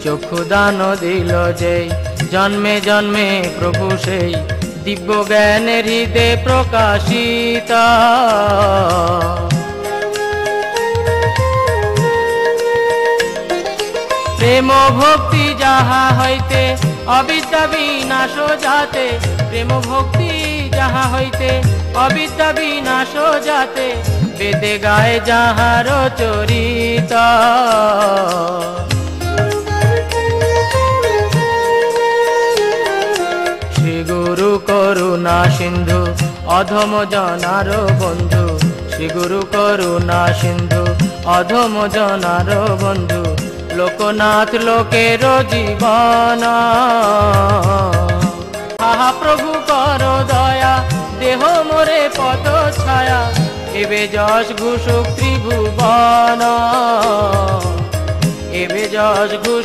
চক্ষু দান দিল যেই, জন্মে জন্মে প্রভু সেই দিব্য জ্ঞানের হৃদে প্রকাশিত। প্রেম ভক্তি যাহা হইতে অবিদ্যা বিনাশ যাতে, প্রেম ভক্তি যাহা হইতে অবিদ্যা বিনাশ যাতে, বেদে গায়ে যাহার চরিত। শ্রী গুরু করুণা সিন্ধু অধম জনার বন্ধু, শ্রী গুরু করুণা সিন্ধু অধম জনার বন্ধু, লোকনাথ লোকের জীবন। আহা প্রভু কর দয়া, দেহ মোরে পদ ছায়া, এবে যশ ঘোষক ত্রিভুবন, এবে যশ ঘোষ